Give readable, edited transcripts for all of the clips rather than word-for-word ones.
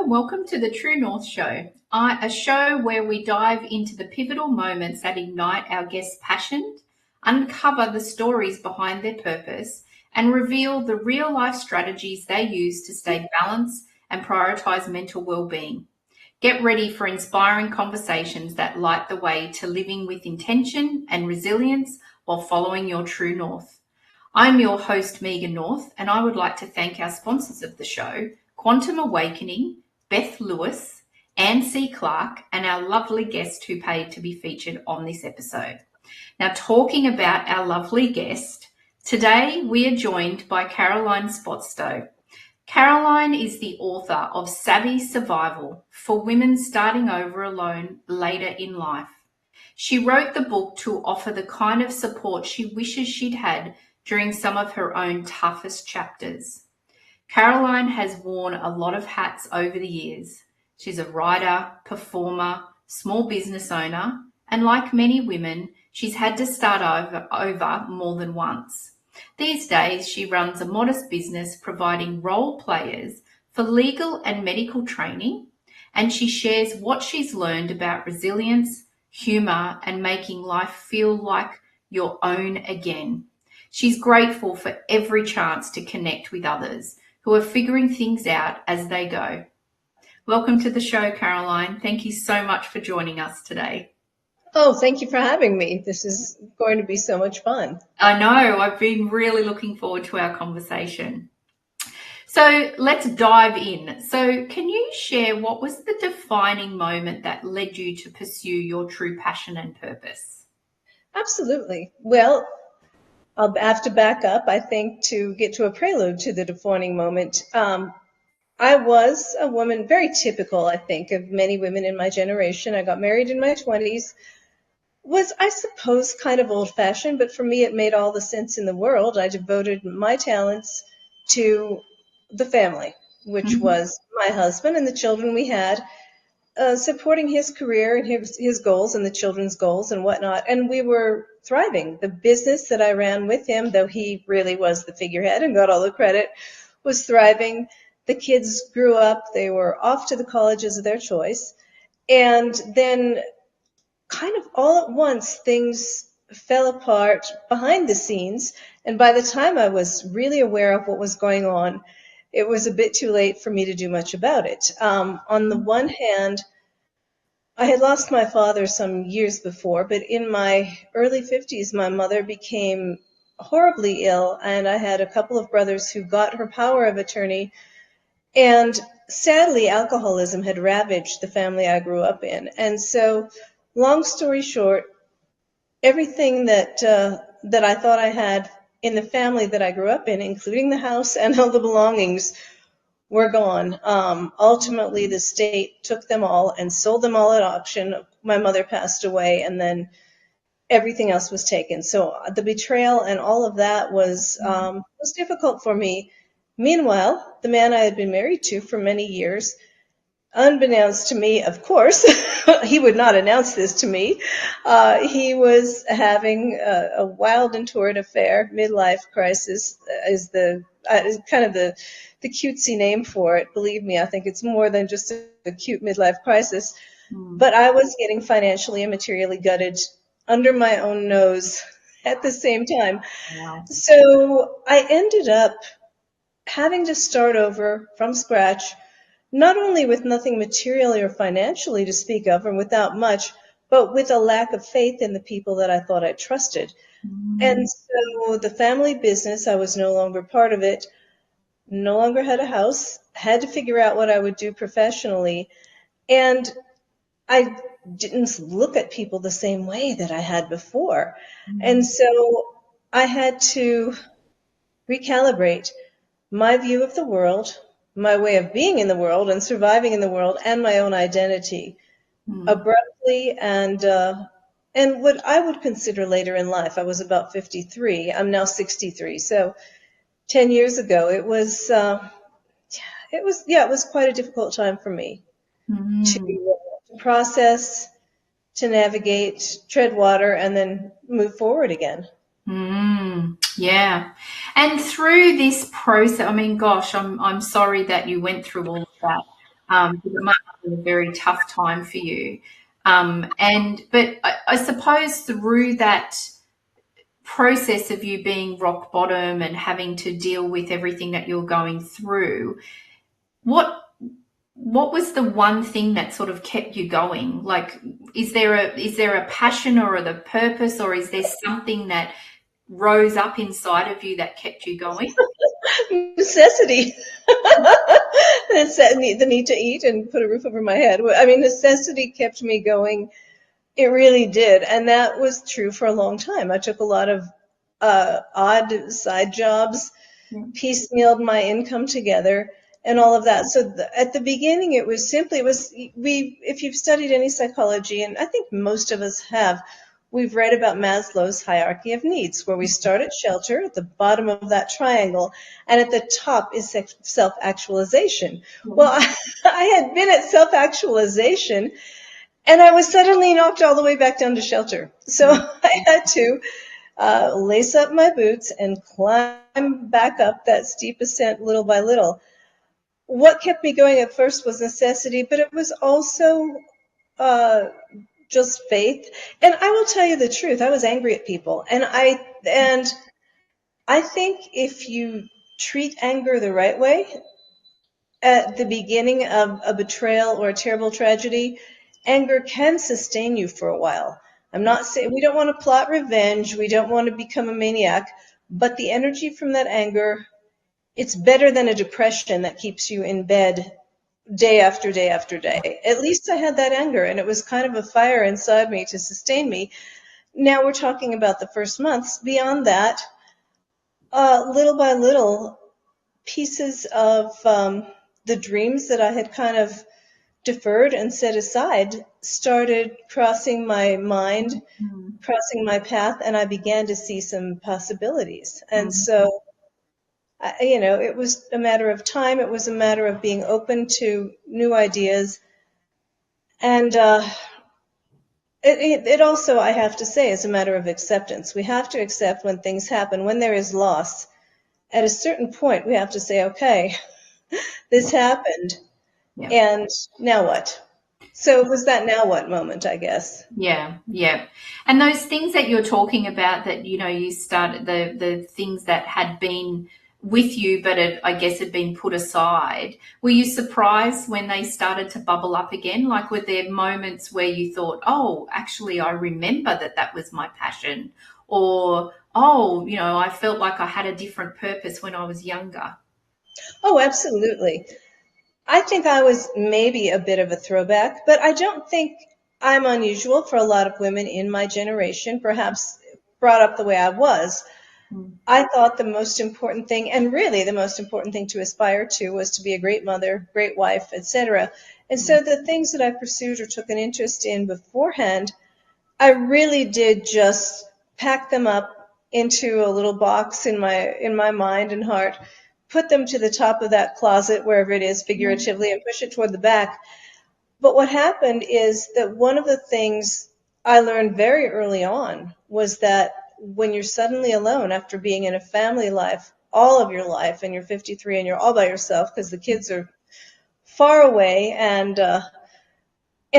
Hello and welcome to the True North Show, a show where we dive into the pivotal moments that ignite our guests' passion, uncover the stories behind their purpose, and reveal the real-life strategies they use to stay balanced and prioritize mental well-being. Get ready for inspiring conversations that light the way to living with intention and resilience while following your true north. I'm your host, Megan North, and I would like to thank our sponsors of the show, Quantum Awakening, Beth Lewis, Anne C. Clark, and our lovely guest who paid to be featured on this episode. Now, talking about our lovely guest, today we are joined by Caroline Sposto. Caroline is the author of Savvy Survival for Women Starting Over Alone Later in Life. She wrote the book to offer the kind of support she wishes she'd had during some of her own toughest chapters. Caroline has worn a lot of hats over the years. She's a writer, performer, small business owner, and like many women, she's had to start over more than once. These days, she runs a modest business providing role players for legal and medical training, and she shares what she's learned about resilience, humour, and making life feel like your own again. She's grateful for every chance to connect with others who are figuring things out as they go. Welcome to the show, Caroline. Thank you so much for joining us today. Oh, thank you for having me. This is going to be so much fun. I know. I've been really looking forward to our conversation. So let's dive in. So can you share what was the defining moment that led you to pursue your true passion and purpose? Absolutely. Well, I'll have to back up, I think, to get to a prelude to the defining moment. I was a woman, very typical, I think, of many women in my generation. I got married in my 20s. Was, I suppose, kind of old-fashioned, but for me it made all the sense in the world. I devoted my talents to the family, which was my husband and the children we had, supporting his career and his goals and the children's goals and whatnot. And we were thriving. The business that I ran with him, though he really was the figurehead and got all the credit, was thriving. The kids grew up. They were off to the colleges of their choice. And then kind of all at once, things fell apart behind the scenes. And by the time I was really aware of what was going on, it was a bit too late for me to do much about it. On the one hand, I had lost my father some years before, but in my early 50s, my mother became horribly ill, and I had a couple of brothers who got her power of attorney. And sadly, alcoholism had ravaged the family I grew up in. And so, long story short, everything that I thought I had in the family that I grew up in, including the house and all the belongings, were gone. Ultimately, the state took them all and sold them all at auction. My mother passed away, and then everything else was taken. So the betrayal and all of that was difficult for me. Meanwhile, the man I had been married to for many years, unbeknownst to me, of course, he would not announce this to me. He was having a wild and torrid affair. Midlife crisis is kind of the cutesy name for it. Believe me, I think it's more than just a cute midlife crisis. But I was getting financially and materially gutted under my own nose at the same time. Wow. So I ended up having to start over from scratch, not only with nothing materially or financially to speak of, and without much, but with a lack of faith in the people that I thought I trusted. And so the family business, I was no longer part of it, no longer had a house, had to figure out what I would do professionally. And I didn't look at people the same way that I had before. And so I had to recalibrate my view of the world, my way of being in the world and surviving in the world, and my own identity abruptly and what I would consider later in life. I was about 53. I'm now 63. So 10 years ago, it was quite a difficult time for me to process, to navigate, tread water, and then move forward again. Yeah. And through this process, I mean, gosh, I'm sorry that you went through all of that. Because it might have been a very tough time for you. But I suppose through that process of you being rock bottom and having to deal with everything that you're going through, what what was the one thing that sort of kept you going? Like, is there a passion or the purpose, or is there something that rose up inside of you that kept you going? Necessity. The need to eat and put a roof over my head. I mean, necessity kept me going. It really did. And that was true for a long time. I took a lot of odd side jobs, piecemealed my income together, and all of that. So at the beginning, if you've studied any psychology, and I think most of us have, we've read about Maslow's hierarchy of needs, where we start at shelter at the bottom of that triangle, and at the top is self-actualization. Well, I had been at self-actualization, and I was suddenly knocked all the way back down to shelter. So I had to lace up my boots and climb back up that steep ascent little by little. What kept me going at first was necessity, but it was also uh, just faith. And I will tell you the truth, I was angry at people. And I think if you treat anger the right way, at the beginning of a betrayal or a terrible tragedy, anger can sustain you for a while. I'm not saying we don't want to plot revenge, we don't want to become a maniac, but the energy from that anger, it's better than a depression that keeps you in bed day after day after day. At least I had that anger, and it was kind of a fire inside me to sustain me. Now we're talking about the first months. Beyond that, little by little, pieces of the dreams that I had kind of deferred and set aside started crossing my mind, crossing my path, and I began to see some possibilities. And so, it was a matter of time. It was a matter of being open to new ideas. And it also, I have to say, is a matter of acceptance. We have to accept when things happen, when there is loss. At a certain point, we have to say, okay, this happened, and now what? So it was that now what moment, I guess. Yeah, yeah. And those things that you're talking about that, you started the things that had been with you, but I guess had been put aside. Were you surprised when they started to bubble up again? Like, were there moments where you thought, oh, actually, I remember that was my passion? Or, oh, I felt like I had a different purpose when I was younger. Oh, absolutely. I think I was maybe a bit of a throwback, but I don't think I'm unusual for a lot of women in my generation, perhaps brought up the way I was. I thought the most important thing, and really the most important thing to aspire to, was to be a great mother, great wife, etc. And so the things that I pursued or took an interest in beforehand, I really did just pack them up into a little box in my mind and heart, put them to the top of that closet, wherever it is figuratively, and push it toward the back. But what happened is that one of the things I learned very early on was that when you're suddenly alone after being in a family life all of your life, and you're 53 and you're all by yourself because the kids are far away, and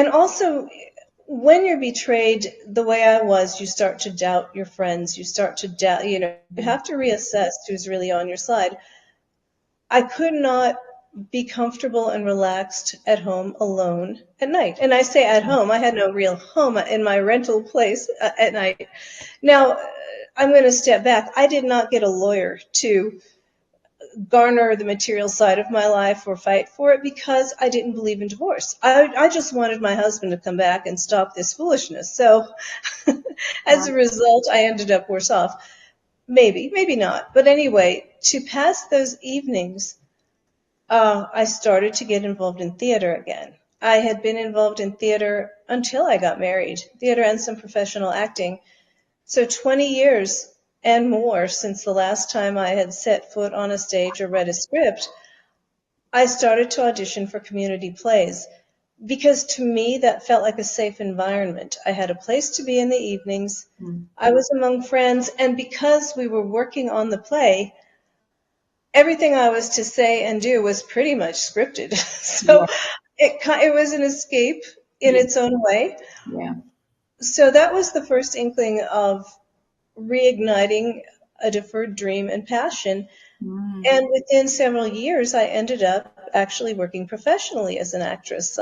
also when you're betrayed the way I was, you start to doubt your friends. You start to doubt, you have to reassess who's really on your side. I could not be comfortable and relaxed at home alone at night. And I say at home, I had no real home in my rental place at night. Now, I'm going to step back. I did not get a lawyer to garner the material side of my life or fight for it because I didn't believe in divorce. I just wanted my husband to come back and stop this foolishness. So as a result, I ended up worse off. Maybe, maybe not. But anyway, to pass those evenings, I started to get involved in theater again. I had been involved in theater until I got married, theater and some professional acting. So 20 years and more since the last time I had set foot on a stage or read a script, I started to audition for community plays because to me that felt like a safe environment. I had a place to be in the evenings. I was among friends, and because we were working on the play, everything I was to say and do was pretty much scripted. So It was an escape in Yeah. its own way. Yeah. So that was the first inkling of reigniting a deferred dream and passion. Mm. And within several years, I ended up actually working professionally as an actress.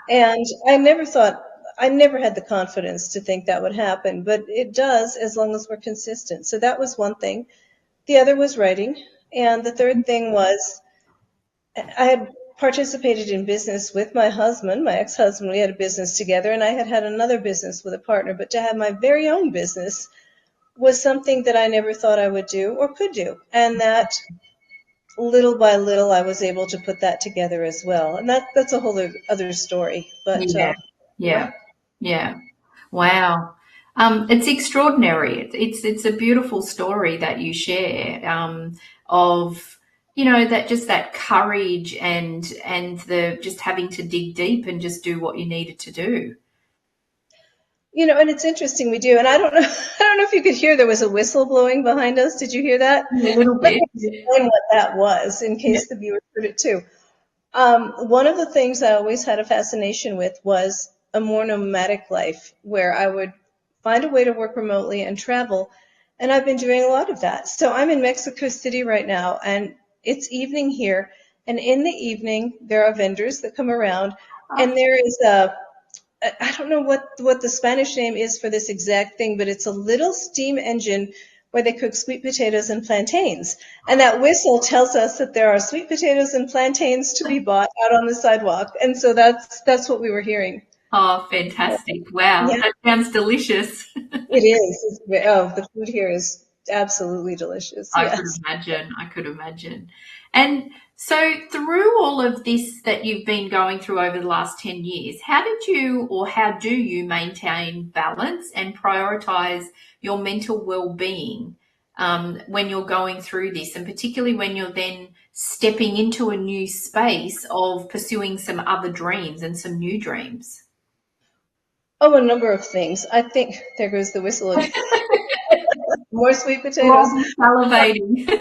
And I never had the confidence to think that would happen, but it does as long as we're consistent. So that was one thing. The other was writing. And the third thing was I had participated in business with my husband, my ex-husband. We had a business together, and I had had another business with a partner. But to have my very own business was something that I never thought I would do or could do. And that little by little, I was able to put that together as well. And that's a whole other story. But Yeah. yeah. Yeah. Yeah. Wow. It's extraordinary. It's a beautiful story that you share, of, that just that courage and the just having to dig deep and just do what you needed to do. And it's interesting we do. And I don't know, I don't know if you could hear there was a whistle blowing behind us. Did you hear that? A little Let me bit. explain what that was in Yeah. case the viewers heard it too. One of the things I always had a fascination with was a more nomadic life where I would find a way to work remotely and travel. And I've been doing a lot of that. So I'm in Mexico City right now, and it's evening here. And in the evening, there are vendors that come around, and there is I don't know what the Spanish name is for this exact thing, but it's a little steam engine where they cook sweet potatoes and plantains. And that whistle tells us that there are sweet potatoes and plantains to be bought out on the sidewalk. And so that's what we were hearing. Oh, fantastic. Wow. Yeah, That sounds delicious. it is. Oh, the food here is absolutely delicious. I could Yes. imagine. I could imagine. And so, through all of this that you've been going through over the last 10 years, how did you or how do you maintain balance and prioritize your mental well being, when you're going through this, and particularly when you're then stepping into a new space of pursuing some other dreams and some new dreams? Oh, a number of things. I think there goes the whistle again. More sweet We'll potatoes. all be salivating.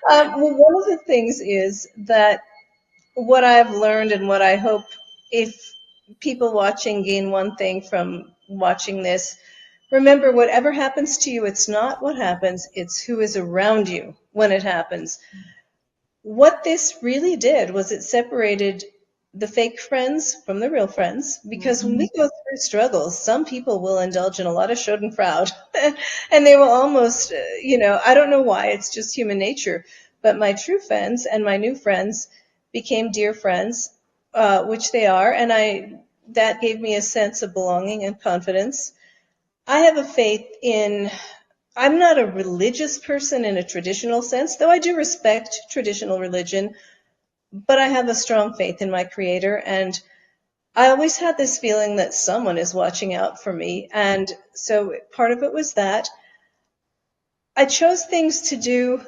Well, one of the things is that what I've learned and what I hope if people watching gain one thing from watching this, remember whatever happens to you, it's not what happens, it's who is around you when it happens. What this really did was it separated the fake friends from the real friends because when we go through struggles, some people will indulge in a lot of schadenfreude and they will almost, I don't know why, it's just human nature. But my true friends and my new friends became dear friends, which they are, and that gave me a sense of belonging and confidence. I have a faith in I'm not a religious person in a traditional sense, though I do respect traditional religion, but I have a strong faith in my creator. And I always had this feeling that someone is watching out for me. And so part of it was that. I chose things to do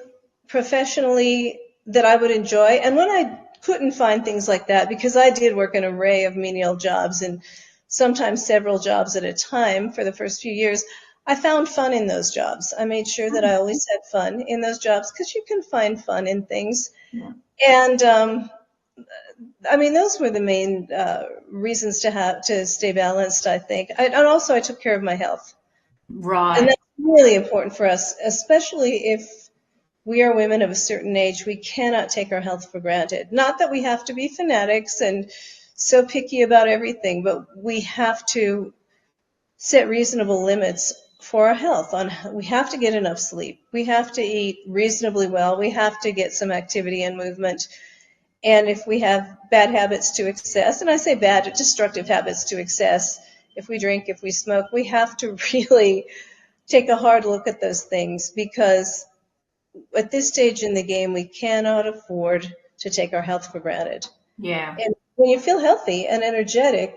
professionally that I would enjoy. And when I couldn't find things like that, because I did work an array of menial jobs and sometimes several jobs at a time for the first few years, I found fun in those jobs. I made sure that I always had fun in those jobs because you can find fun in things. And I mean, those were the main reasons to stay balanced, I think. And also, I took care of my health. And Right. that's really important for us, especially if we are women of a certain age. We cannot take our health for granted. Not that we have to be fanatics and so picky about everything, but we have to set reasonable limits for our health. We have to get enough sleep. We have to eat reasonably well. We have to get some activity and movement. And if we have bad habits to excess, and I say bad, destructive habits to excess, if we drink, if we smoke, we have to really take a hard look at those things because at this stage in the game, we cannot afford to take our health for granted. Yeah. And when you feel healthy and energetic,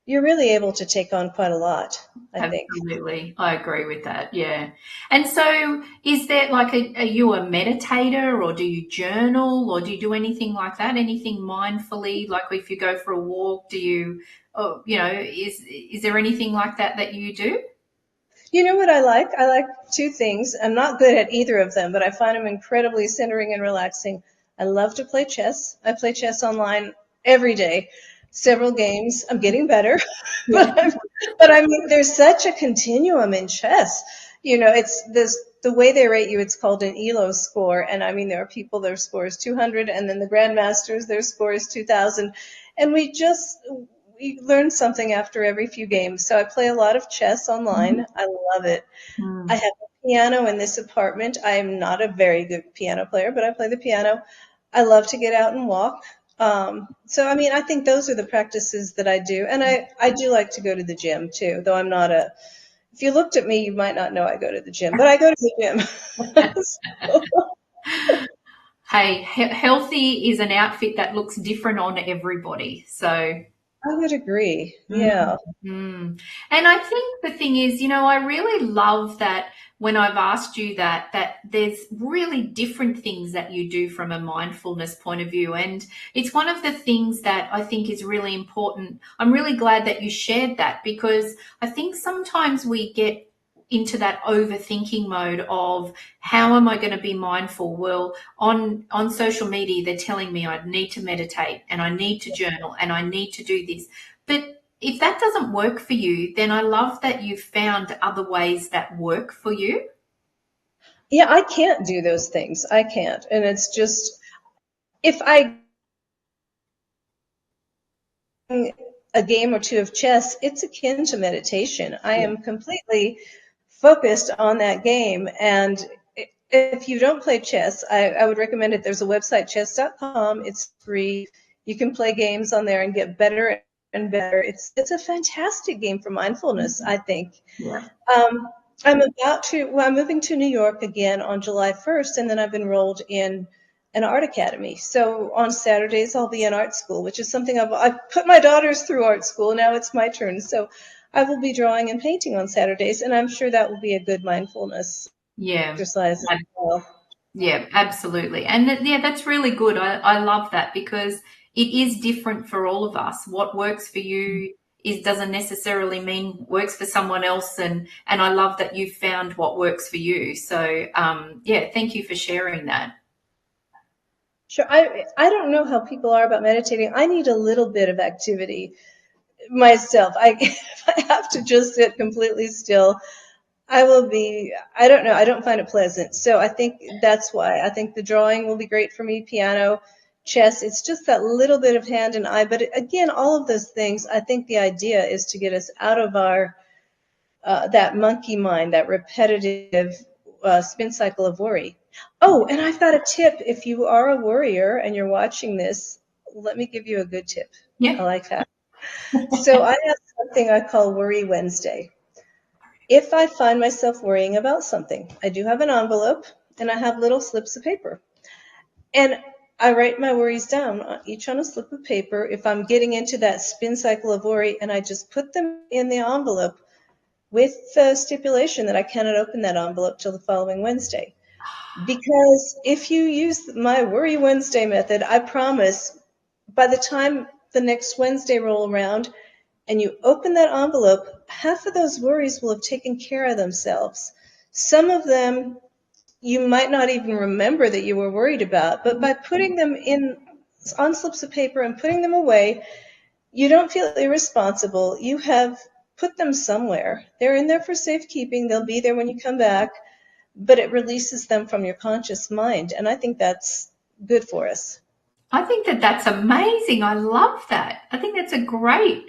you're really able to take on quite a lot, I think. Absolutely. I agree with that. Yeah. And so is that like are you a meditator, or do you journal, or do you do anything like that? Anything mindfully? Like if you go for a walk, do you, oh, is there anything like that that you do? You know what I like? I like two things. I'm not good at either of them, but I find them incredibly centering and relaxing. I love to play chess. I play chess online every day, several games. I'm getting better, Yeah. but I mean, there's such a continuum in chess. It's this the way they rate you. It's called an ELO score, and I mean, there are people their score is 200, and then the grandmasters their score is 2,000, and we learn something after every few games. So I play a lot of chess online. I love it. I Mm. have a piano in this apartment. I am not a very good piano player, but I play the piano. I love to get out and walk. So, I mean, I think those are the practices that I do. And I do like to go to the gym too, though I'm not if you looked at me, you might not know I go to the gym, but I go to the gym. So, Hey, healthy is an outfit that looks different on everybody. So, I would agree. mm, Yeah. mm. And I think the thing is, I really love that when I've asked you that there's really different things that you do from a mindfulness point of view. And it's one of the things that I think is really important. I'm really glad that you shared that because I think sometimes we get into that overthinking mode of how am I going to be mindful? Well, on social media, they're telling me I need to meditate and I need to journal and I need to do this. But if that doesn't work for you, then I love that you've found other ways that work for you. Yeah, I can't do those things. I can't. And it's just, if I a game or two of chess, it's akin to meditation. I Yeah. am completely focused on that game. And if you don't play chess, I would recommend it. There's a website, chess.com. It's free. You can play games on there and get better and better. It's a fantastic game for mindfulness, I think. Yeah. Um, I'm moving to New York again on July 1st, and then I've enrolled in an art academy. So on Saturdays, I'll be in art school, which is something I've put my daughters through art school. Now it's my turn. So I will be drawing and painting on Saturdays, and I'm sure that will be a good mindfulness Yeah. exercise as well. Yeah, absolutely. And yeah, that's really good. I love that because it is different for all of us. What works for you is doesn't necessarily mean works for someone else. And I love that you found what works for you. So yeah, thank you for sharing that. Sure. I don't know how people are about meditating. I need a little bit of activity myself. If I have to just sit completely still, I don't know, I don't find it pleasant. So I think that's why. I think the drawing will be great for me, piano, chess. It's just that little bit of hand and eye. But again, all of those things, I think the idea is to get us out of that monkey mind, that repetitive spin cycle of worry. Oh, and I've got a tip. If you are a worrier and you're watching this, let me give you a good tip. I Yeah. like that. So I have something I call Worry Wednesday. If I find myself worrying about something, I do have an envelope and I have little slips of paper. And I write my worries down, each on a slip of paper, if I'm getting into that spin cycle of worry, and I just put them in the envelope with the stipulation that I cannot open that envelope till the following Wednesday. Because if you use my Worry Wednesday method, I promise by the time the next Wednesday roll around, and you open that envelope, half of those worries will have taken care of themselves. Some of them you might not even remember that you were worried about, but by putting them in on slips of paper and putting them away, you don't feel irresponsible. You have put them somewhere. They're in there for safekeeping. They'll be there when you come back, but it releases them from your conscious mind. And I think that's good for us. I think that that's amazing. I love that. I think that's a great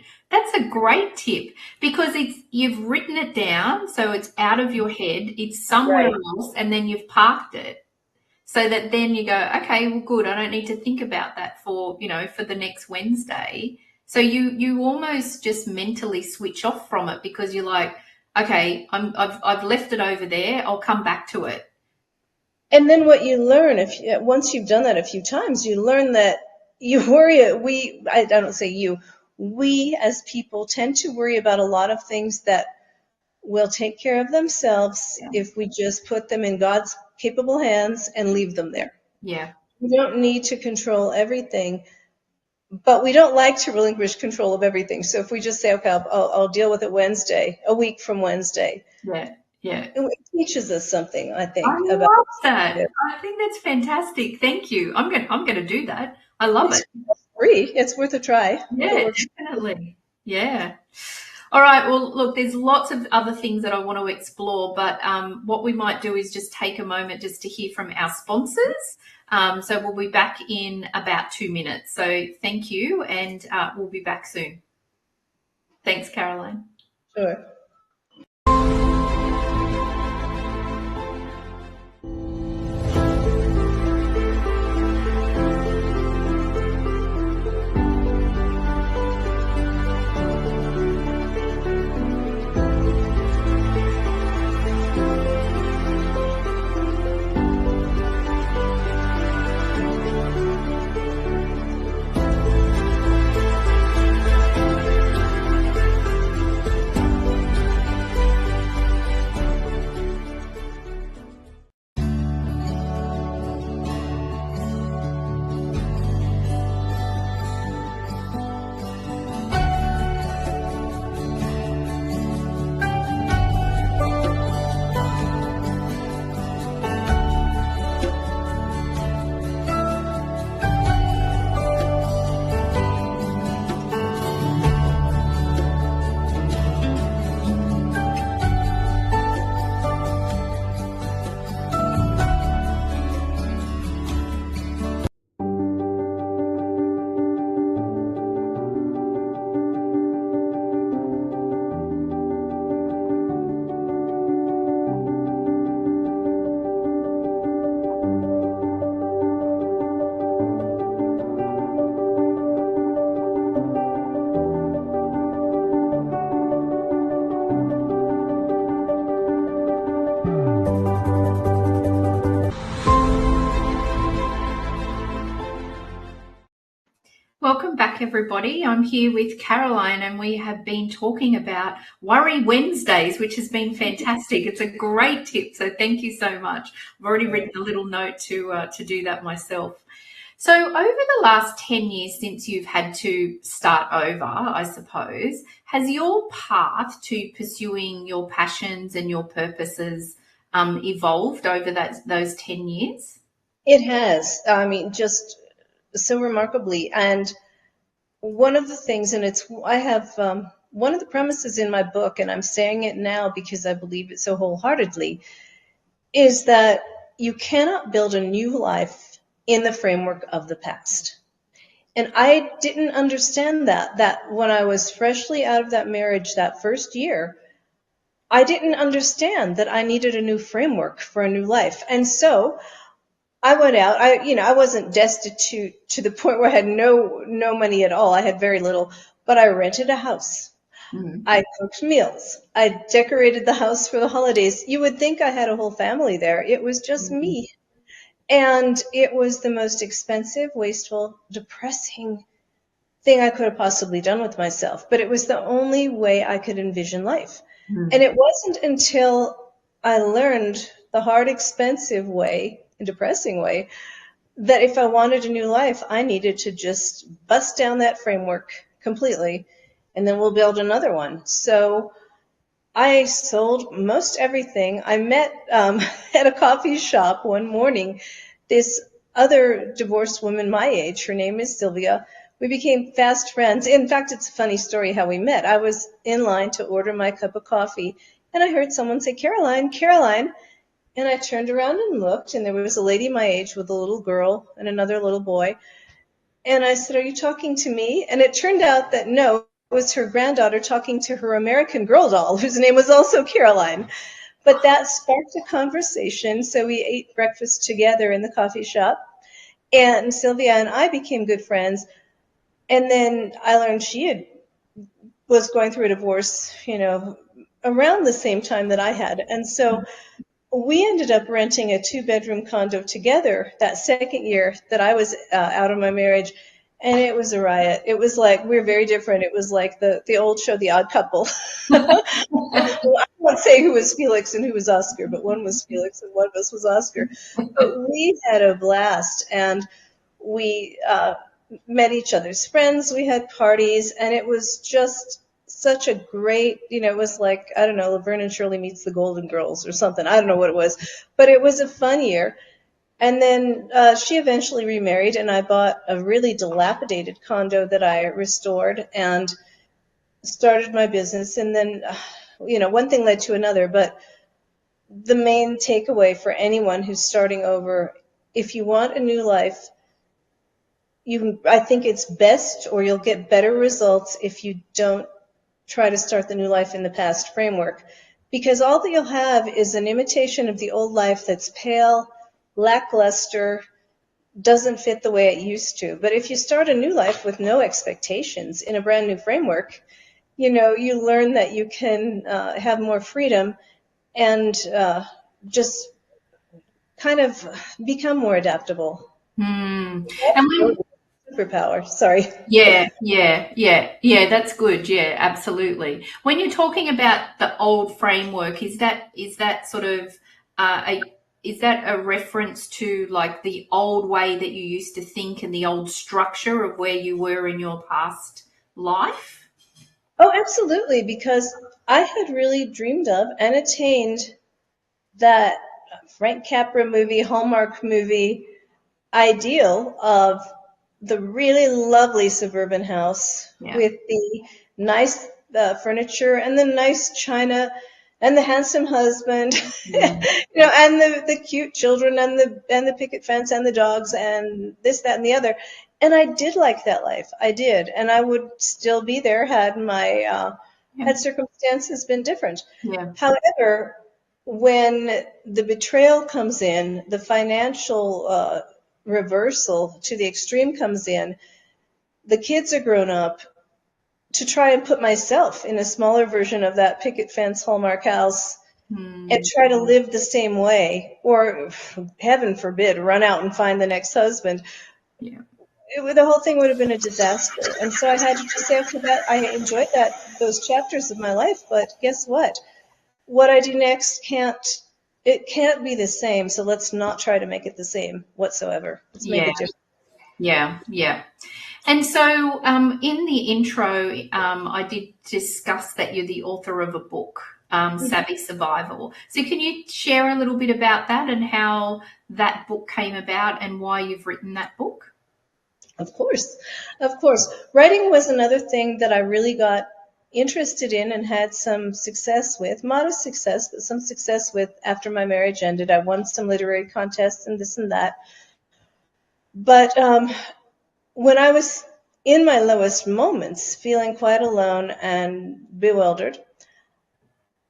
tip because you've written it down so it's out of your head, it's somewhere Right. else, and then you've parked it so that then you go, okay, well, good. I don't need to think about that for the next Wednesday. So you almost just mentally switch off from it because you're like, okay, I've left it over there. I'll come back to it. And then what you learn, once you've done that a few times, you learn that you worry. I don't say you, we as people tend to worry about a lot of things that will take care of themselves Yeah. if we just put them in God's capable hands and leave them there. Yeah. We don't need to control everything, but we don't like to relinquish control of everything. So if we just say, okay, I'll deal with it Wednesday, a week from Wednesday, Yeah. Yeah. It teaches us something, I I think, about love that. I think that's fantastic. Thank you. I'm gonna do that. I love it's it. free. It's worth a try. It'll Yeah, work. definitely. Yeah. All right. Well, look, there's lots of other things that I want to explore, but what we might do is just take a moment just to hear from our sponsors. So we'll be back in about 2 minutes. So thank you, and we'll be back soon. Thanks, Caroline. Sure. Welcome back, everybody. I'm here with Caroline, and we have been talking about Worry Wednesdays, which has been fantastic. It's a great tip, so thank you so much. I've already written a little note to do that myself. So, over the last 10 years since you've had to start over, I suppose, has your path to pursuing your passions and your purposes evolved over those 10 years? It has. I mean, just so remarkably. And one of the things, and I have one of the premises in my book, and I'm saying it now because I believe it so wholeheartedly, is that you cannot build a new life in the framework of the past. And I didn't understand that when I was freshly out of that marriage that first year, I didn't understand that I needed a new framework for a new life. And so I went out. I wasn't destitute to the point where I had no money at all. I had very little, but I rented a house. Mm-hmm. I cooked meals. I decorated the house for the holidays. You would think I had a whole family there. It was just me. And it was the most expensive, wasteful, depressing thing I could have possibly done with myself. But it was the only way I could envision life. And it wasn't until I learned the hard, expensive way, and depressing way, that if I wanted a new life, I needed to just bust down that framework completely, and then we'll build another one. So I sold most everything. I met at a coffee shop one morning this other divorced woman my age. Her name is Sylvia. We became fast friends. In fact, it's a funny story how we met. I was in line to order my cup of coffee, and I heard someone say, "Caroline, Caroline." And I turned around and looked, and there was a lady my age with a little girl and another little boy. And I said, "Are you talking to me?" And it turned out that no, it was her granddaughter talking to her American Girl doll, whose name was also Caroline. But that sparked a conversation, so we ate breakfast together in the coffee shop. And Sylvia and I became good friends. And then I learned was going through a divorce, around the same time that I had. And so we ended up renting a 2-bedroom condo together that second year that I was out of my marriage, and it was a riot. It was like, we're very different. It was like the old show, The Odd Couple. Well, I won't say who was Felix and who was Oscar, but one was Felix and one of us was Oscar. But we had a blast, and we met each other's friends. We had parties, and it was just such a great, it was like, I don't know, Laverne and Shirley meets the Golden Girls or something. I don't know what it was, but it was a fun year. And then she eventually remarried, and I bought a really dilapidated condo that I restored and started my business. And then, one thing led to another. But the main takeaway for anyone who's starting over, if you want a new life, I think it's best, or you'll get better results if you don't try to start the new life in the past framework, because all that you'll have is an imitation of the old life that's pale, lackluster, doesn't fit the way it used to. But if you start a new life with no expectations in a brand new framework, you learn that you can have more freedom and just kind of become more adaptable. And That's superpower. Sorry. yeah, that's good. Yeah, absolutely. When you're talking about the old framework, is that sort of is that a reference to like the old way that you used to think and the old structure of where you were in your past life? Oh, absolutely, because I had really dreamed of and attained that Frank Capra movie, Hallmark movie ideal of the really lovely suburban house Yeah. with the nice furniture and the nice china and the handsome husband, Mm. and the cute children and the picket fence and the dogs and this, that, and the other. And I did like that life. I did, and I would still be there had Yeah. had circumstances been different. Yeah. However, when the betrayal comes in, the financial reversal to the extreme comes in, the kids are grown up, to try and put myself in a smaller version of that picket fence Hallmark house and Mm. try to live the same way, or heaven forbid, run out and find the next husband. Yeah. The whole thing would have been a disaster. And so I had to just say, okay, that I enjoyed those chapters of my life, but guess what? What I do next can't be the same. So let's not try to make it the same whatsoever. Let's make Yeah. it different. Yeah. And so, in the intro, I did discuss that you're the author of a book, Savvy Survival. So, can you share a little bit about that and how that book came about and why you've written that book? Of course. Of course. Writing was another thing that I really got interested in and had some success with, modest success, but some success with after my marriage ended. I won some literary contests and this and that. But when I was in my lowest moments, feeling quite alone and bewildered,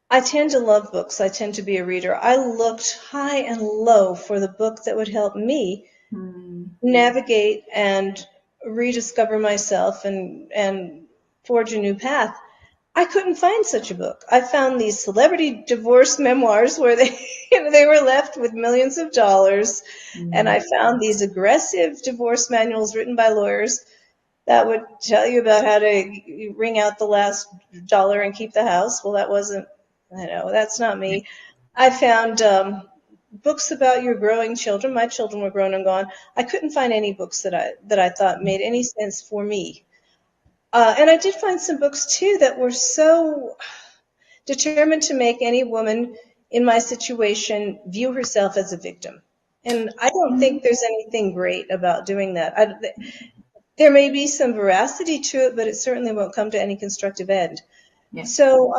I tend to love books. I tend to be a reader. I looked high and low for the book that would help me Mm. navigate and rediscover myself and forge a new path. I couldn't find such a book. I found these celebrity divorce memoirs where they they were left with millions of dollars, and Mm. I found these aggressive divorce manuals written by lawyers that would tell you about how to wring out the last dollar and keep the house. Well, that wasn't, that's not me. I found books about your growing children. My children were grown and gone. I couldn't find any books that I thought made any sense for me. And I did find some books too that were so determined to make any woman in my situation view herself as a victim. And I don't think there's anything great about doing that. There may be some veracity to it, but it certainly won't come to any constructive end. Yeah. So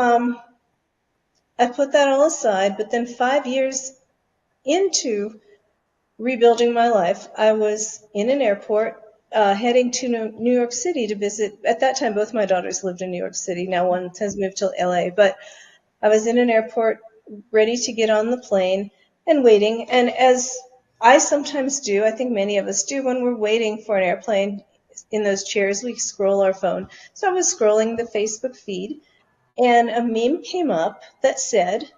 I put that all aside. But then 5 years into rebuilding my life, I was in an airport heading to New York City to visit. At that time, both my daughters lived in New York City. Now one has moved to LA. But I was in an airport ready to get on the plane and waiting. And as I sometimes do, I think many of us do, when we're waiting for an airplane in those chairs, we scroll our phone. So I was scrolling the Facebook feed, and a meme came up that said,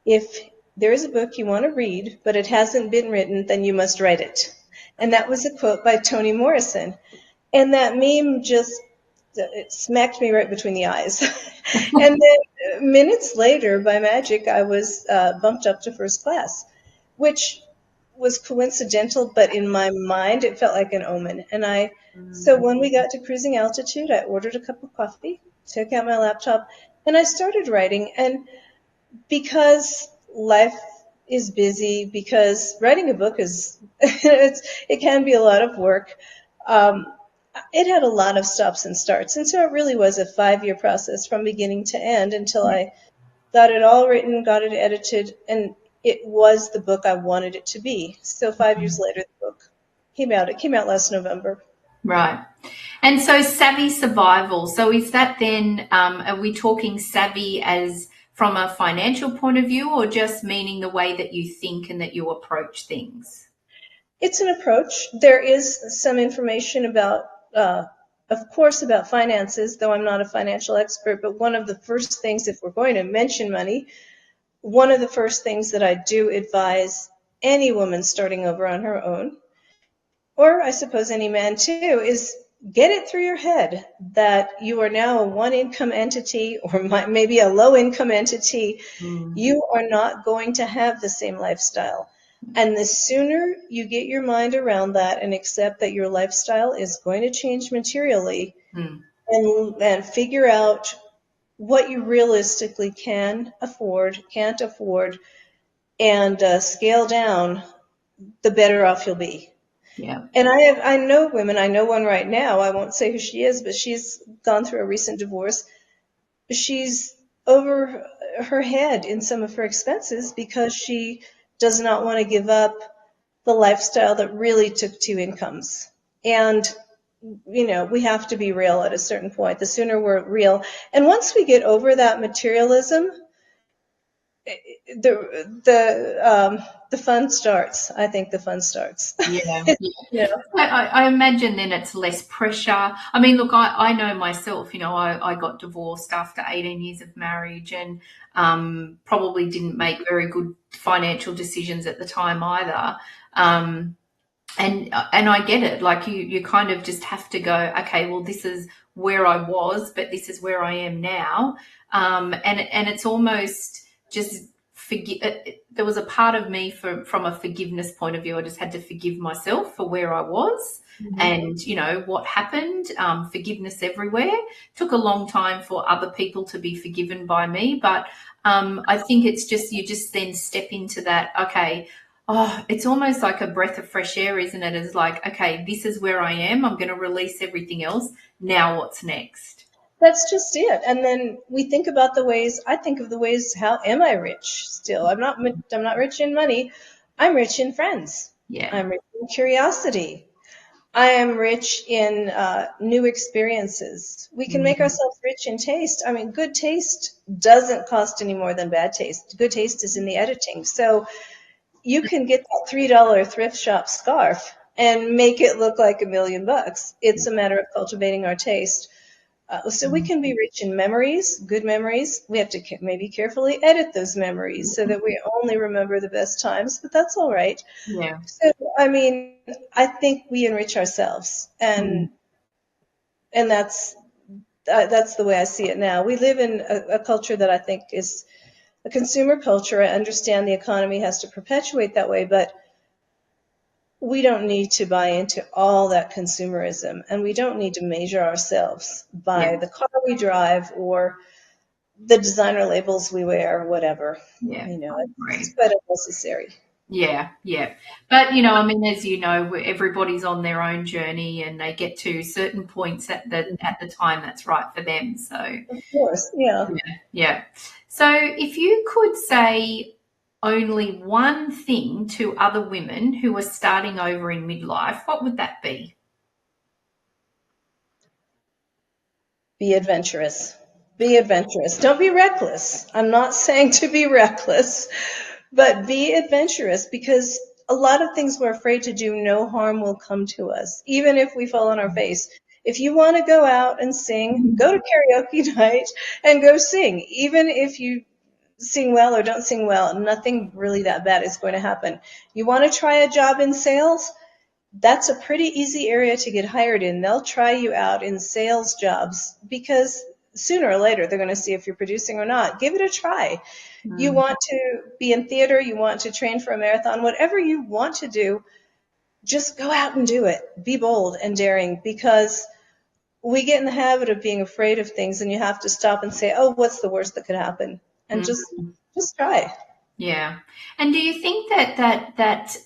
if there is a book you want to read, but it hasn't been written, then you must write it. And that was a quote by Toni Morrison. And that meme just it smacked me right between the eyes. And then minutes later, by magic, I was bumped up to first class, which was coincidental, but in my mind, it felt like an omen. So when we got to cruising altitude, I ordered a cup of coffee. took out my laptop, and I started writing. And because life is busy, because writing a book is, it can be a lot of work. Um, it had a lot of stops and starts. And so it really was a 5-year process from beginning to end until I got it all written, got it edited, and it was the book I wanted it to be. So 5 years later, the book came out. It came out last November. Right. And so savvy survival. So is that then, are we talking savvy as from a financial point of view, or just meaning the way that you think and that you approach things? It's an approach. There is some information about, of course, about finances, though I'm not a financial expert, but one of the first things, if we're going to mention money, one of the first things that I do advise any woman starting over on her own, or I suppose any man too, is get it through your head that you are now a one income entity or maybe a low income entity. You are not going to have the same lifestyle. And the sooner you get your mind around that and accept that your lifestyle is going to change materially, and figure out what you realistically can afford, can't afford, and scale down, the better off you'll be. Yeah. And I know women. I know one right now. I won't say who she is, but she's gone through a recent divorce. She's over her head in some of her expenses because she does not want to give up the lifestyle that really took 2 incomes. And we have to be real at a certain point. The sooner we're real, and once we get over that materialism, the fun starts. I think the fun starts. Yeah. Yeah. I imagine then it's less pressure. I mean, look, I know myself, I got divorced after 18 years of marriage, and probably didn't make very good financial decisions at the time either. And I get it. Like you kind of just have to go, okay, well, this is where I was, but this is where I am now. And it's almost just forgive. There was a part of me from a forgiveness point of view. I just had to forgive myself for where I was and what happened. Forgiveness everywhere. Took a long time for other people to be forgiven by me, but I think it's just you just then step into that. Okay. Oh, it's almost like a breath of fresh air, isn't it? It's like, okay, this is where I am. I'm going to release everything else. Now what's next? That's just it. And then we think about the ways, I think of the ways, how am I rich still? I'm not rich in money. I'm rich in friends. Yeah. I'm rich in curiosity. I am rich in new experiences. We can make ourselves rich in taste. I mean, good taste doesn't cost any more than bad taste. Good taste is in the editing. So you can get that $3 thrift shop scarf and make it look like $1,000,000. It's a matter of cultivating our taste. So we can be rich in memories, good memories. We have to maybe carefully edit those memories so that we only remember the best times, but that's all right. Yeah. So, I mean, I think we enrich ourselves, and that's the way I see it now. We live in a culture that I think is a consumer culture. I understand the economy has to perpetuate that way, but we don't need to buy into all that consumerism, and we don't need to measure ourselves by the car we drive or the designer labels we wear or whatever. Yeah. It's quite unnecessary. Yeah, yeah. But, I mean, as you know, everybody's on their own journey and they get to certain points at the time that's right for them. So, Of course, yeah. yeah. So if you could say only one thing to other women who are starting over in midlife, what would that be? Be adventurous. Be adventurous. Don't be reckless. I'm not saying to be reckless, but be adventurous, because a lot of things we're afraid to do, no harm will come to us, even if we fall on our face. If you want to go out and sing, go to karaoke night and go sing. Even if you sing well or don't sing well, nothing really that bad is going to happen. You want to try a job in sales? That's a pretty easy area to get hired in. They'll try you out in sales jobs because sooner or later they're going to see if you're producing or not. Give it a try. You want to be in theater, you want to train for a marathon, whatever you want to do, just go out and do it. Be bold and daring, because we get in the habit of being afraid of things, and you have to stop and say, oh, what's the worst that could happen? And just try. Yeah. And do you think that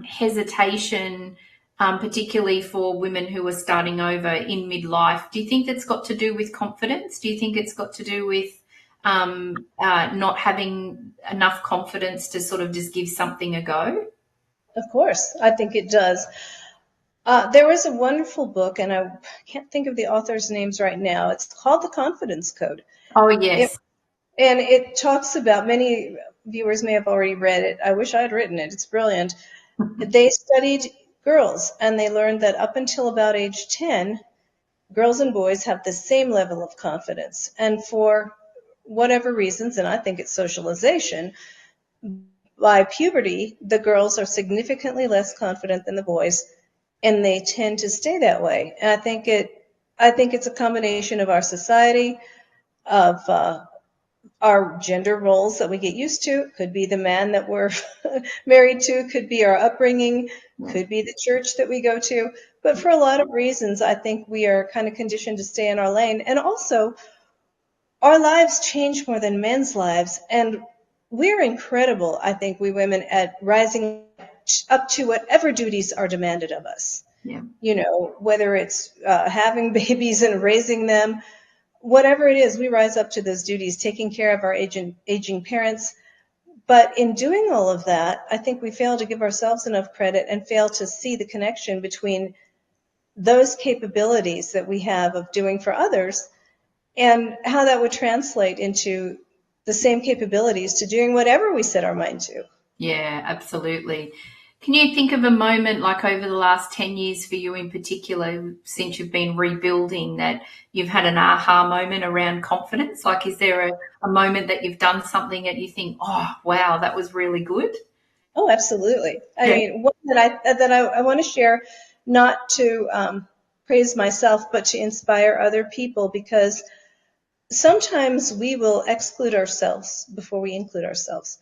hesitation, particularly for women who are starting over in midlife, do you think that's got to do with confidence? Do you think it's got to do with not having enough confidence to sort of just give something a go? Of course, I think it does. There was a wonderful book, and I can't think of the author's names right now. It's called The Confidence Code. Oh, yes. And it talks about, many viewers may have already read it. I wish I had written it. It's brilliant. They studied girls, and they learned that up until about age 10, girls and boys have the same level of confidence. And for whatever reasons, and I think it's socialization, by puberty, the girls are significantly less confident than the boys, and they tend to stay that way. And I think it's a combination of our society, of our gender roles that we get used to. Could be the man that we're married to, could be our upbringing, could be the church that we go to. But for a lot of reasons, I think we are kind of conditioned to stay in our lane. And also, our lives change more than men's lives. And we're incredible, I think, we women, at rising up to whatever duties are demanded of us. Yeah. You know, whether it's having babies and raising them, whatever it is, we rise up to those duties, taking care of our aging parents. But in doing all of that, I think we fail to give ourselves enough credit and fail to see the connection between those capabilities that we have of doing for others and how that would translate into the same capabilities to doing whatever we set our mind to. Yeah, absolutely. Can you think of a moment, like over the last 10 years for you in particular, since you've been rebuilding, that you've had an aha moment around confidence? Like, is there a moment that you've done something that you think, oh, wow, that was really good? Oh, absolutely. I Yeah. mean, one that I want to share, not to praise myself, but to inspire other people, because sometimes we will exclude ourselves before we include ourselves.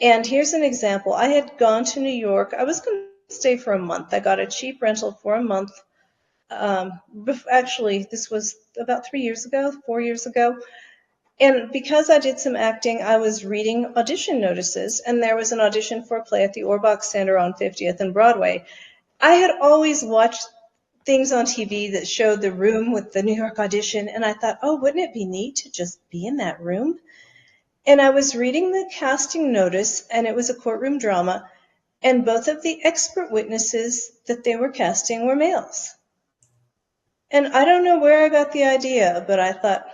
And here's an example. I had gone to New York. I was going to stay for a month. I got a cheap rental for a month. Actually, this was about 4 years ago. And because I did some acting, I was reading audition notices, and there was an audition for a play at the Orbach Center on 50th and Broadway. I had always watched things on TV that showed the room with the New York audition, and I thought, oh, wouldn't it be neat to just be in that room? And I was reading the casting notice, and it was a courtroom drama, and both of the expert witnesses that they were casting were males. And I don't know where I got the idea, but I thought,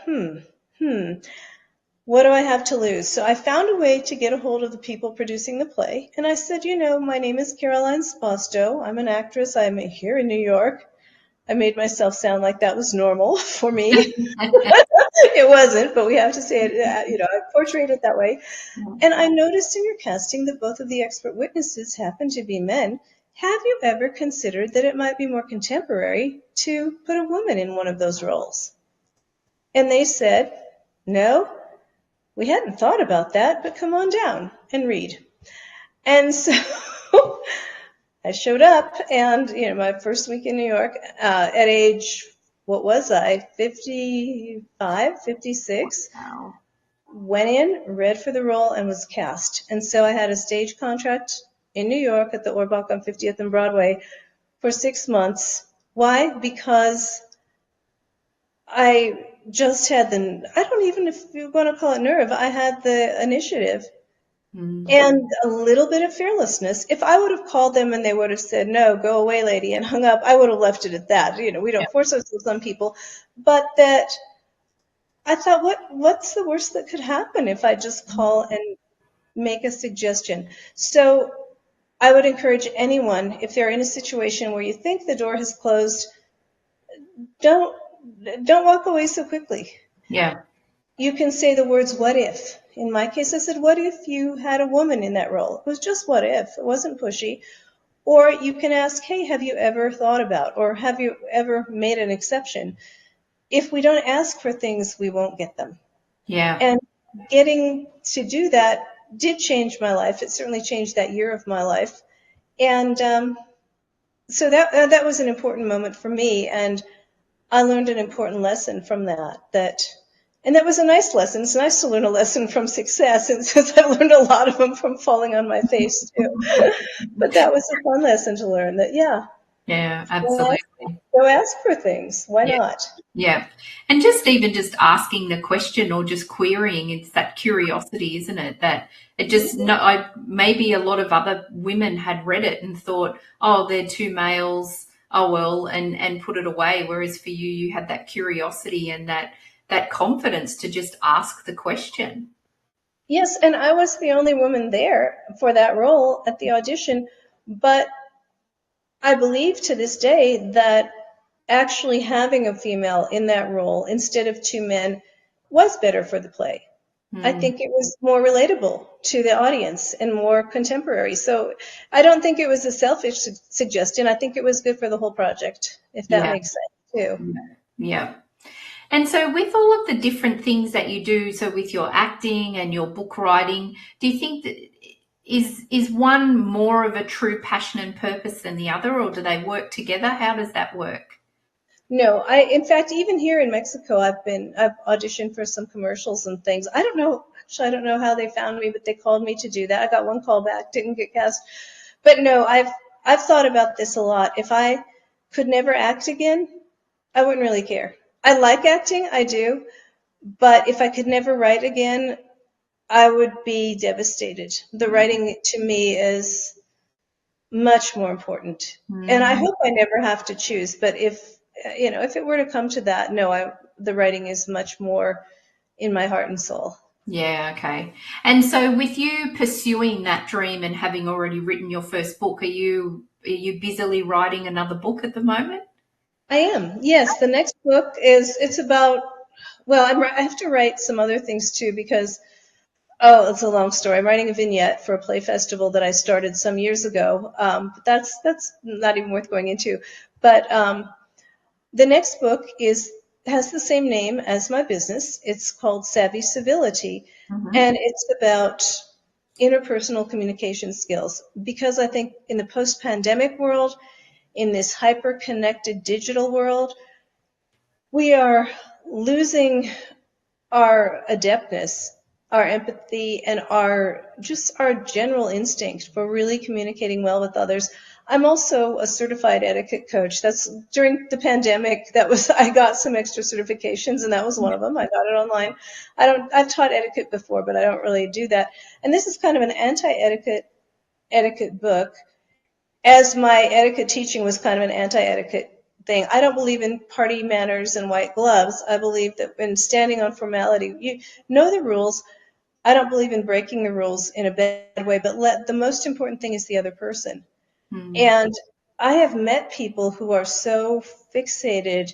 what do I have to lose? So I found a way to get a hold of the people producing the play, and I said, my name is Caroline Sposto. I'm an actress. I'm here in New York. I made myself sound like that was normal for me. It wasn't, but we have to say it, I portrayed it that way. And I noticed in your casting that both of the expert witnesses happen to be men. Have you ever considered that it might be more contemporary to put a woman in one of those roles? And they said, no, we hadn't thought about that, but come on down and read. And so I showed up, and my first week in New York, at age, what was I, 55, 56, Wow. went in, read for the role, and was cast. And so I had a stage contract in New York at the Orbach on 50th and Broadway for 6 months. Why? Because I just had I don't even, if you want to call it nerve, I had the initiative and a little bit of fearlessness. If I would have called them and they would have said, no, go away, lady, and hung up, I would have left it at that. We don't force ourselves on people. But that I thought, what's the worst that could happen if I just call and make a suggestion? So I would encourage anyone, if they're in a situation where you think the door has closed, don't walk away so quickly. Yeah. You can say the words, what if? In my case, I said, what if you had a woman in that role? It was just what if. It wasn't pushy. Or you can ask, hey, have you ever thought about, or have you ever made an exception? If we don't ask for things, we won't get them. Yeah. And getting to do that did change my life. It certainly changed that year of my life. And so that was an important moment for me. And I learned an important lesson from and that was a nice lesson. It's nice to learn a lesson from success, and since I learned a lot of them from falling on my face too. But that was a fun lesson to learn that, Yeah, absolutely. go ask for things. Why Yeah. not? Yeah. And just even just asking the question or just querying, it's that curiosity, isn't it? That it just no maybe a lot of other women had read it and thought, oh, they're two males, oh well, and put it away. Whereas for you, you had that curiosity and that confidence to just ask the question. Yes, and I was the only woman there for that role at the audition, but I believe to this day that actually having a female in that role instead of two men was better for the play. I Hmm. think it was more relatable to the audience and more contemporary. So I don't think it was a selfish suggestion. I think it was good for the whole project, if that Yeah. makes sense too. Yeah. And so, with all of the different things that you do, so with your acting and your book writing, do you think that is one more of a true passion and purpose than the other, or do they work together? How does that work? No, in fact, even here in Mexico, I've auditioned for some commercials and things. Actually, I don't know how they found me, but they called me to do that. I got one call back, didn't get cast. But no, I've thought about this a lot. If I could never act again, I wouldn't really care. I like acting, I do, but if I could never write again, I would be devastated. The writing to me is much more important. And I Mm, hope I never have to choose, but if it were to come to that, no, the writing is much more in my heart and soul. yeah, okay. And so, with you pursuing that dream and having already written your first book, are you busily writing another book at the moment? I am. Yes, the next book it's about, well, I have to write some other things too because, oh, it's a long story. I'm writing a vignette for a play festival that I started some years ago. But that's not even worth going into. But the next book has the same name as my business. It's called Savvy Civility, Hmm. and it's about interpersonal communication skills. Because I think in the post-pandemic world, in this hyper-connected digital world, we are losing our adeptness, our empathy, and our general instinct for really communicating well with others. I'm also a certified etiquette coach. That's during the pandemic. I got some extra certifications, and that was one of them. I got it online. I've taught etiquette before, but I don't really do that. And this is kind of an anti-etiquette book, as my etiquette teaching was kind of an anti-etiquette thing. I don't believe in party manners and white gloves. I believe that in standing on formality, you know the rules. I don't believe in breaking the rules in a bad way, but the most important thing is the other person. Mm, And I have met people who are so fixated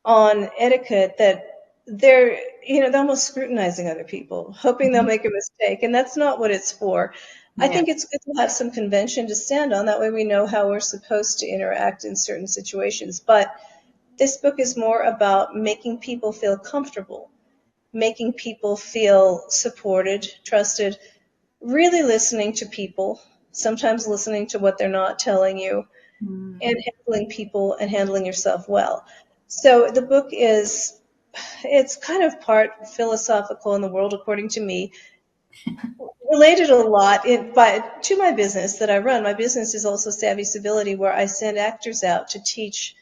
on etiquette that they're almost scrutinizing other people, hoping they'll make a mistake. And that's not what it's for. I yeah. think it's good to have some convention to stand on. That way we know how we're supposed to interact in certain situations. But this book is more about making people feel comfortable, making people feel supported, trusted, really listening to people, sometimes listening to what they're not telling you, Mm. and handling people and handling yourself well. So the book it's kind of part philosophical in the world, according to me, related a lot to my business that I run. My business is also Savvy Civility, where I send actors out to teach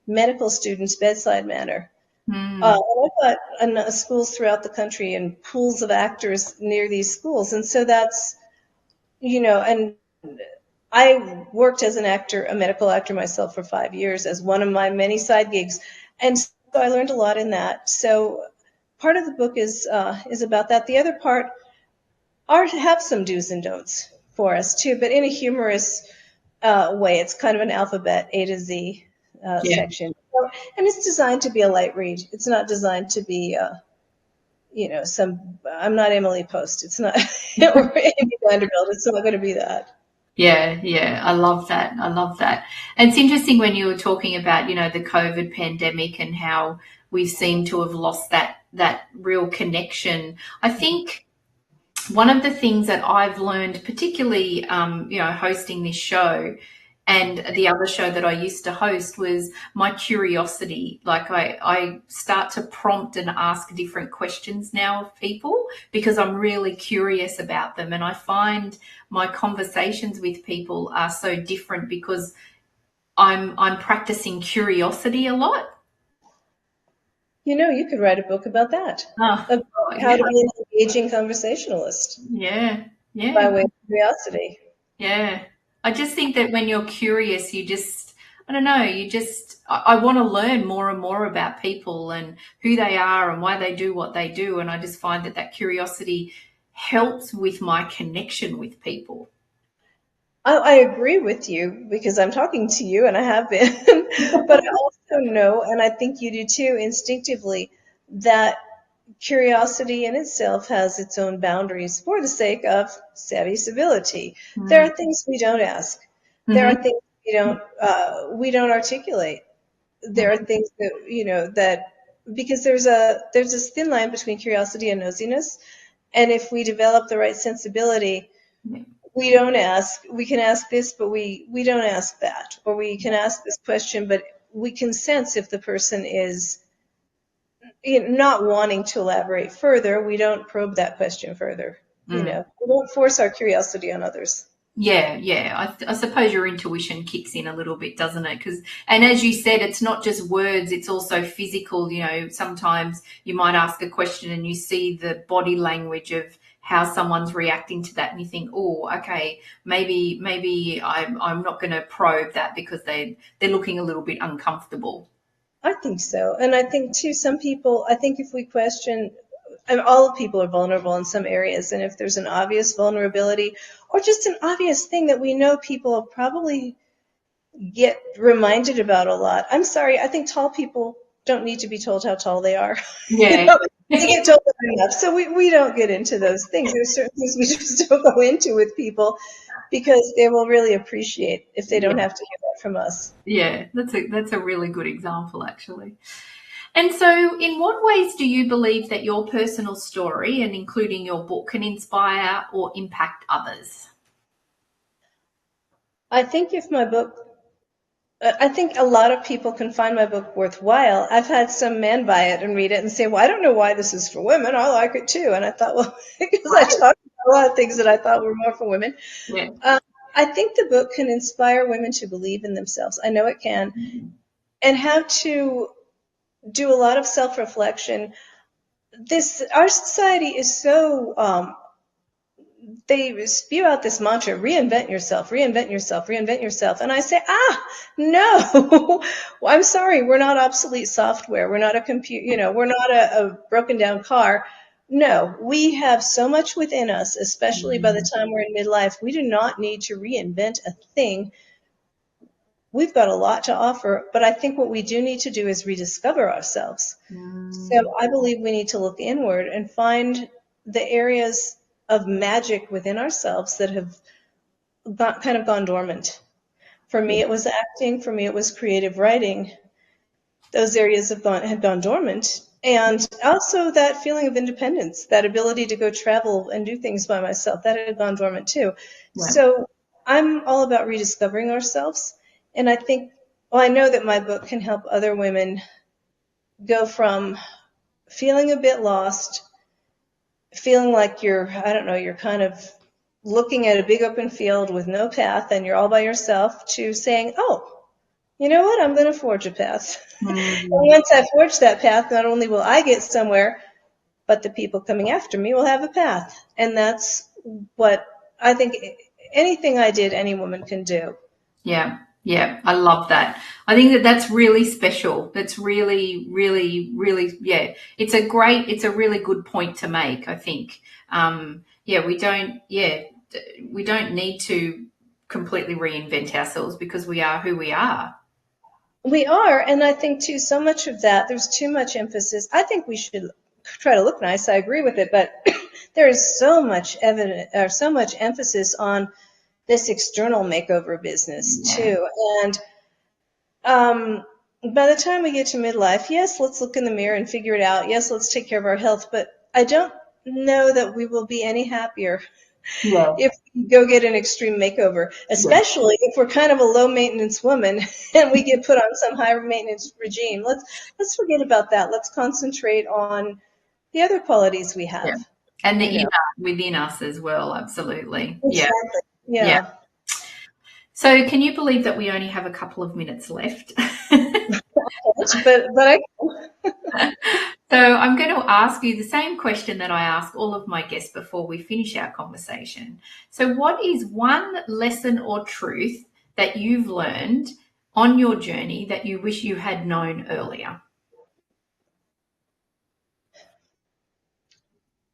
medical students bedside manner. Mm. And I've got schools throughout the country and pools of actors near these schools. And so and I worked as an actor, a medical actor myself for 5 years as one of my many side gigs. And so I learned a lot in that. So part of the book is about that. The other part are to have some do's and don'ts for us too, but in a humorous way. It's kind of an alphabet A to Z Yeah. section. So, and it's designed to be a light read. It's not designed to be I'm not Emily Post. It's not or Amy Vanderbilt. It's not going to be that. Yeah, yeah, I love that. I love that. And it's interesting when you were talking about, the COVID pandemic and how we seem to have lost that real connection. I think one of the things that I've learned, particularly, hosting this show, And the other show that I used to host was my curiosity. Like I start to prompt and ask different questions now of people because I'm really curious about them. And I find my conversations with people are so different because I'm practicing curiosity a lot. You could write a book about that, Oh, about how yeah, to be an engaging conversationalist yeah, by yeah. way of curiosity. Yeah. I just think that when you're curious, I don't know, I want to learn more and more about people and who they are and why they do what they do. And I just find that that curiosity helps with my connection with people. I agree with you because I'm talking to you and I have been, but I also know, and I think you do too, instinctively, that curiosity in itself has its own boundaries for the sake of savvy civility. There Mm. are things we don't ask. There are Hmm. things we don't articulate. There are things that because there's this thin line between curiosity and nosiness, and if we develop the right sensibility, we don't ask. We can ask this, but we don't ask that, or we can ask this question, but we can sense if the person is not wanting to elaborate further. We don't probe that question further. Mm. We don't force our curiosity on others. Yeah, yeah. I suppose your intuition kicks in a little bit, doesn't it? And as you said, it's not just words; it's also physical. Sometimes you might ask a question and you see the body language of how someone's reacting to that, and you think, "Oh, okay, maybe I'm not going to probe that because they're looking a little bit uncomfortable." I think so. And I think too, some people, I think if we question, and all people are vulnerable in some areas, and if there's an obvious vulnerability or just an obvious thing that we know people probably get reminded about a lot. I'm sorry, I think tall people don't need to be told how tall they are. Yeah. They get told that enough. So we don't get into those things. There's certain things we just don't go into with people because they will really appreciate if they don't Yeah. have to hear that from us. Yeah, that's a really good example, actually. And so, in what ways do you believe that your personal story, and including your book, can inspire or impact others? I think if my book I think a lot of people can find my book worthwhile. I've had some men buy it and read it and say, "Well, I don't know why this is for women. I like it too." And I thought, well, because I talked about a lot of things that I thought were more for women. Yeah. Um, I think the book can inspire women to believe in themselves. I know it can, and how to do a lot of self-reflection. Our society is so they spew out this mantra, reinvent yourself, reinvent yourself, reinvent yourself. And I say, no, well, I'm sorry, we're not obsolete software. We're not a computer, we're not a broken down car. No, we have so much within us, especially by the time we're in midlife. We do not need to reinvent a thing. We've got a lot to offer, but I think what we do need to do is rediscover ourselves. So Mm, I believe we need to look inward and find the areas of magic within ourselves that have kind of gone dormant. For me, yeah. it was acting. For me, it was creative writing. Those areas had gone dormant. And also that feeling of independence, that ability to go travel and do things by myself, that had gone dormant too. Yeah. So I'm all about rediscovering ourselves. And I think, well, I know that my book can help other women go from feeling a bit lost, feeling like I don't know, you're kind of looking at a big open field with no path and you're all by yourself, to saying, oh, you know what, I'm going to forge a path. And Mm, once I forge that path, not only will I get somewhere, but the people coming after me will have a path. And that's what I think anything I did, any woman can do. yeah. Yeah. I love that. I think that that's really special. That's really, really, really, yeah. It's a really good point to make, I think. Yeah, we don't need to completely reinvent ourselves because we are who we are. We are, and I think too, so much of that, there's too much emphasis. I think we should try to look nice. I agree with it, but there is so much evidence or so much emphasis on this external makeover business Yeah. too. And um, by the time we get to midlife, yes, let's look in the mirror and figure it out. Yes, let's take care of our health, but I don't know that we will be any happier Yeah. if we go get an extreme makeover, Yeah. especially if we're kind of a low maintenance woman and we get put on some high maintenance regime. Let's forget about that. Let's concentrate on the other qualities we Yeah. have. And the You know, inner within us as well. Absolutely. Yeah. exactly. Yeah. Yeah. So can you believe that we only have a couple of minutes left? But So I'm going to ask you the same question that I ask all of my guests before we finish our conversation. So what is one lesson or truth that you've learned on your journey that you wish you had known earlier?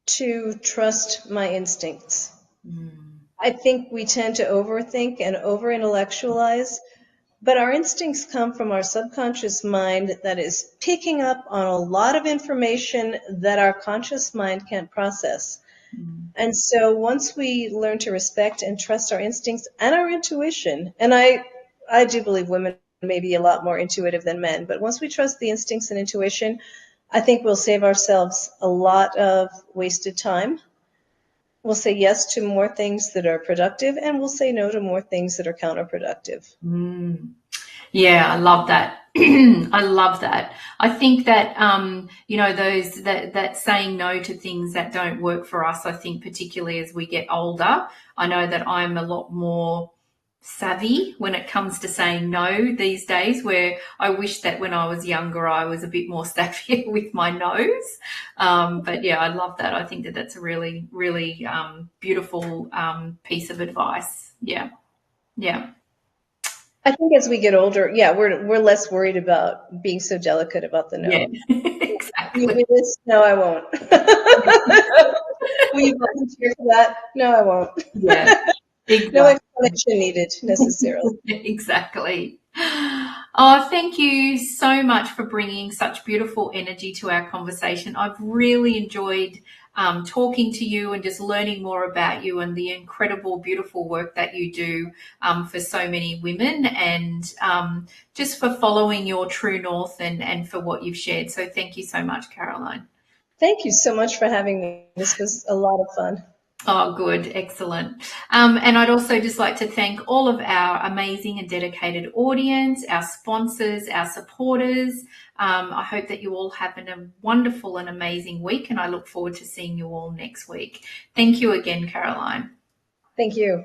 to trust my instincts. Mm. I think we tend to overthink and over intellectualize, but our instincts come from our subconscious mind that is picking up on a lot of information that our conscious mind can't process. Mm. And so once we learn to respect and trust our instincts and our intuition, and I do believe women may be a lot more intuitive than men, but once we trust the instincts and intuition, I think we'll save ourselves a lot of wasted time. We'll say yes to more things that are productive, and we'll say no to more things that are counterproductive. Mm. Yeah, I love that. I love that. I think that those that saying no to things that don't work for us, I think particularly as we get older, I know that I'm a lot more savvy when it comes to saying no these days, where I wish that when I was younger I was a bit more savvy with my no's. But yeah, I love that. I think that that's a really, really beautiful piece of advice. Yeah. Yeah. I think as we get older, yeah, we're less worried about being so delicate about the Yeah. no. Will you Exactly. do this? No, I won't. Will you volunteer for that? No, I won't. Yeah, No exactly. explanation needed necessarily. Exactly. Oh, thank you so much for bringing such beautiful energy to our conversation. I've really enjoyed talking to you and just learning more about you and the incredible, beautiful work that you do for so many women, and just for following your true north, and for what you've shared. So thank you so much, Caroline. Thank you so much for having me. This was a lot of fun. Oh, good. Excellent. And I'd also just like to thank all of our amazing and dedicated audience, our sponsors, our supporters. I hope that you all have a wonderful and amazing week, and I look forward to seeing you all next week. Thank you again, Caroline. Thank you.